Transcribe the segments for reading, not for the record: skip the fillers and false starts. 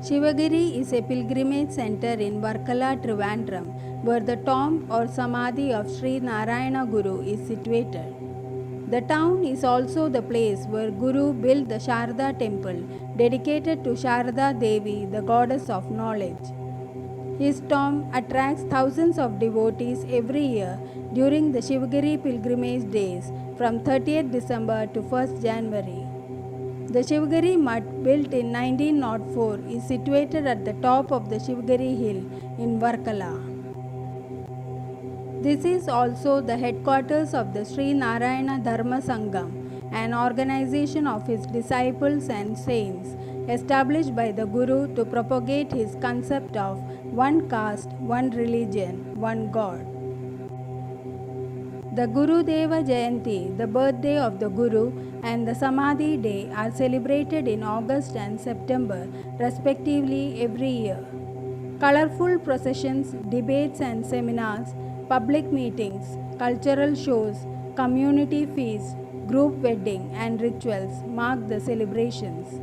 Shivagiri is a pilgrimage center in Varkala, Trivandrum, where the tomb or samadhi of Sri Narayana Guru is situated. The town is also the place where Guru built the Sharda temple dedicated to Sharda Devi, the goddess of knowledge. His tomb attracts thousands of devotees every year during the Shivagiri pilgrimage days from 30th December to 1st January. The Shivagiri Mutt, built in 1904, is situated at the top of the Shivagiri hill in Varkala. This is also the headquarters of the Sri Narayana Dharma Sangam, an organization of his disciples and saints established by the Guru to propagate his concept of one caste, one religion, one God. The Guru Deva Jayanti, the birthday of the Guru, and the Samadhi Day are celebrated in August and September respectively every year. Colorful processions, debates and seminars, public meetings, cultural shows, community feasts, group wedding and rituals mark the celebrations.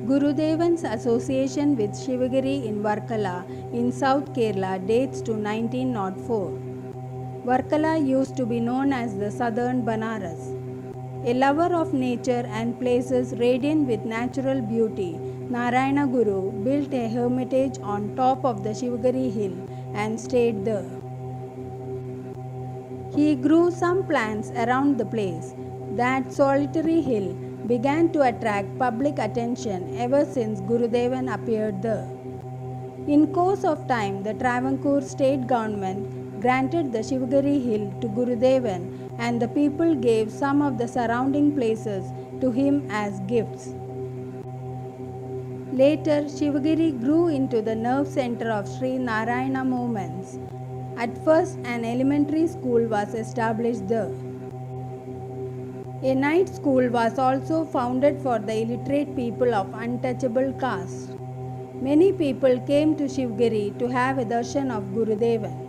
Gurudevan's association with Shivagiri in Varkala in South Kerala dates to 1904. Varkala used to be known as the southern Banaras. A lover of nature and places radiant with natural beauty, Narayana Guru built a hermitage on top of the Shivagiri hill and stayed there. He grew some plants around the place. That solitary hill began to attract public attention ever since Gurudevan appeared there. In course of time, the Travancore state government granted the Shivagiri hill to Gurudevan and the people gave some of the surrounding places to him as gifts. Later, Shivagiri grew into the nerve center of Sri Narayana movements. At first, an elementary school was established there. A night school was also founded for the illiterate people of untouchable caste. Many people came to Shivagiri to have a darshan of Gurudevan.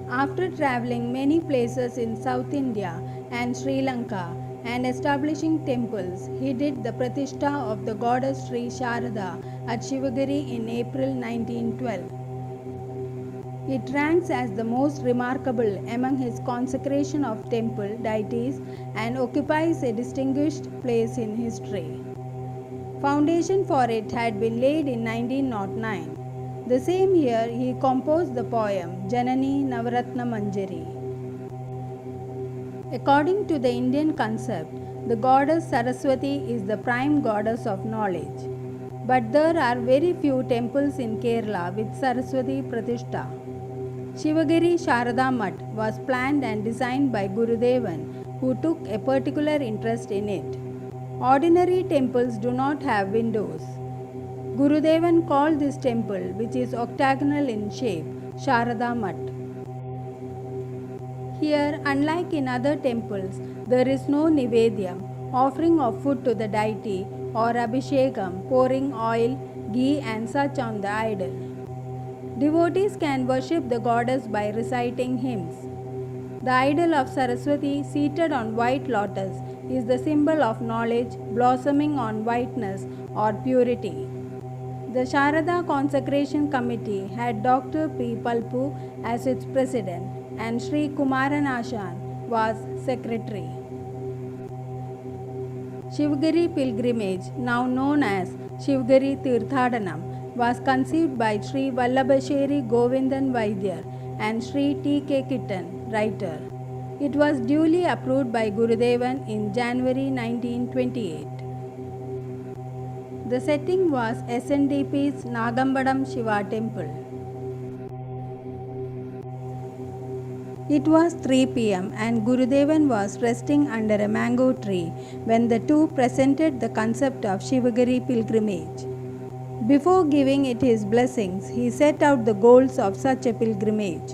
After traveling many places in South India and Sri Lanka and establishing temples, he did the pratishtha of the goddess Sri Sharada at Shivagiri in April 1912. It ranks as the most remarkable among his consecration of temple deities and occupies a distinguished place in history. Foundation for it had been laid in 1909. The same year, he composed the poem Janani Navaratna Manjari. According to the Indian concept, the goddess Saraswati is the prime goddess of knowledge. But there are very few temples in Kerala with Saraswati Pratishtha. Shivagiri Sharada Mutt was planned and designed by Gurudevan, who took a particular interest in it. Ordinary temples do not have windows. Gurudevan called this temple, which is octagonal in shape, Sharada Mutt. Here, unlike in other temples, there is no Nivedyam, offering of food to the deity, or Abhishekam, pouring oil, ghee and such on the idol. Devotees can worship the goddess by reciting hymns. The idol of Saraswati, seated on white lotus, is the symbol of knowledge blossoming on whiteness or purity. The Sharada Consecration Committee had Dr. P. Palpu as its president and Sri Kumaran Ashan was secretary. Shivagiri pilgrimage, now known as Shivagiri Tirthadanam, was conceived by Sri Vallabhesheri Govindan Vaidyar and Sri T.K. Kittan, writer. It was duly approved by Gurudevan in January 1928. The setting was SNDP's Nagambadam Shiva temple. It was 3 p.m. and Gurudevan was resting under a mango tree when the two presented the concept of Shivagiri pilgrimage. Before giving it his blessings, he set out the goals of such a pilgrimage.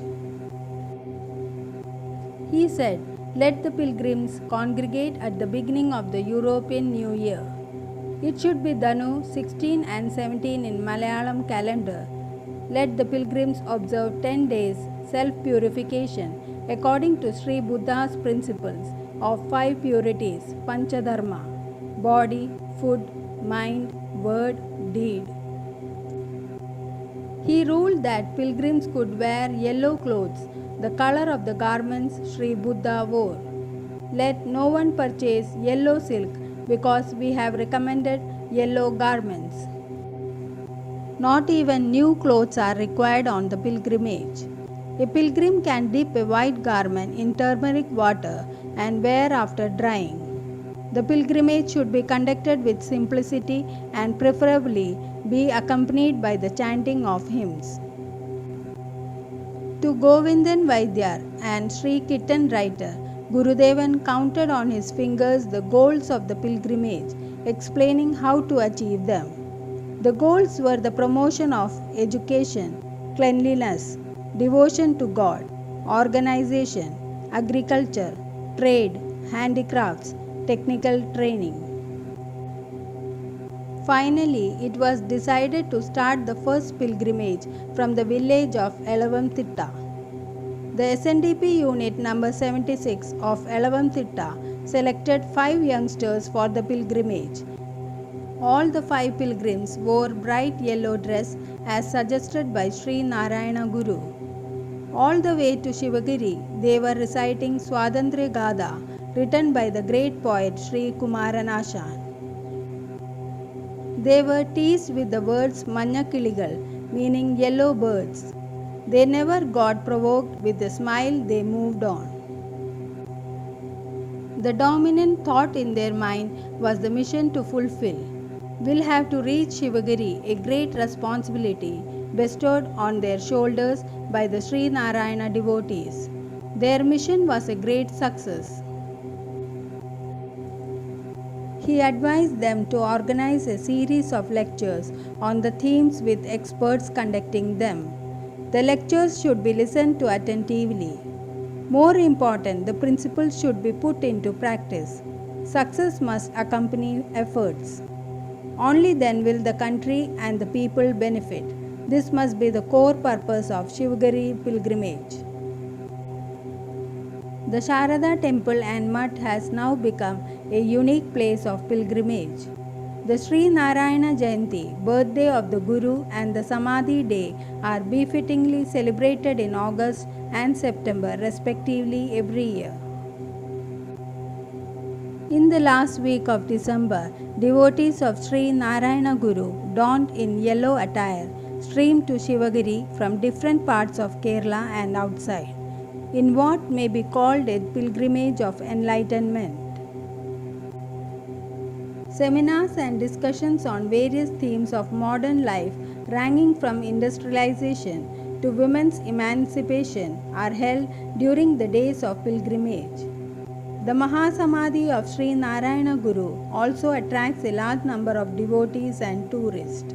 He said, "Let the pilgrims congregate at the beginning of the European New Year. It should be Dhanu 16 and 17 in Malayalam calendar. Let the pilgrims observe 10 days self-purification according to Sri Buddha's principles of 5 purities, Panchadharma: body, food, mind, word, deed. He ruled that pilgrims could wear yellow clothes, the color of the garments Sri Buddha wore. Let no one purchase yellow silk because we have recommended yellow garments. Not even new clothes are required on the pilgrimage. A pilgrim can dip a white garment in turmeric water and wear after drying. The pilgrimage should be conducted with simplicity and preferably be accompanied by the chanting of hymns. To Govindan Vaidyar and Sri Kittan writer, Gurudevan counted on his fingers the goals of the pilgrimage, explaining how to achieve them. The goals were the promotion of education, cleanliness, devotion to God, organization, agriculture, trade, handicrafts, technical training. Finally, it was decided to start the first pilgrimage from the village of Elavamthitta. The SNDP unit number 76 of Elavamthitta selected 5 youngsters for the pilgrimage. All the 5 pilgrims wore bright yellow dress as suggested by Sri Narayana Guru. All the way to Shivagiri, they were reciting Swatantriya Gada written by the great poet Sri Kumaranashan. They were teased with the words Manya Kiligal, meaning yellow birds. They never got provoked. With a smile, they moved on. The dominant thought in their mind was the mission to fulfill. We'll have to reach Shivagiri, a great responsibility bestowed on their shoulders by the Sri Narayana devotees. Their mission was a great success. He advised them to organize a series of lectures on the themes with experts conducting them. The lectures should be listened to attentively. More important, the principles should be put into practice. Success must accompany efforts. Only then will the country and the people benefit. This must be the core purpose of Shivagiri pilgrimage. The Sharada temple and mutt has now become a unique place of pilgrimage. The Sri Narayana Jayanti, birthday of the Guru, and the Samadhi day are befittingly celebrated in August and September respectively every year. In the last week of December, devotees of Sri Narayana Guru, donned in yellow attire, streamed to Shivagiri from different parts of Kerala and outside, in what may be called a pilgrimage of enlightenment. Seminars and discussions on various themes of modern life, ranging from industrialization to women's emancipation, are held during the days of pilgrimage. The Mahasamadhi of Sri Narayana Guru also attracts a large number of devotees and tourists.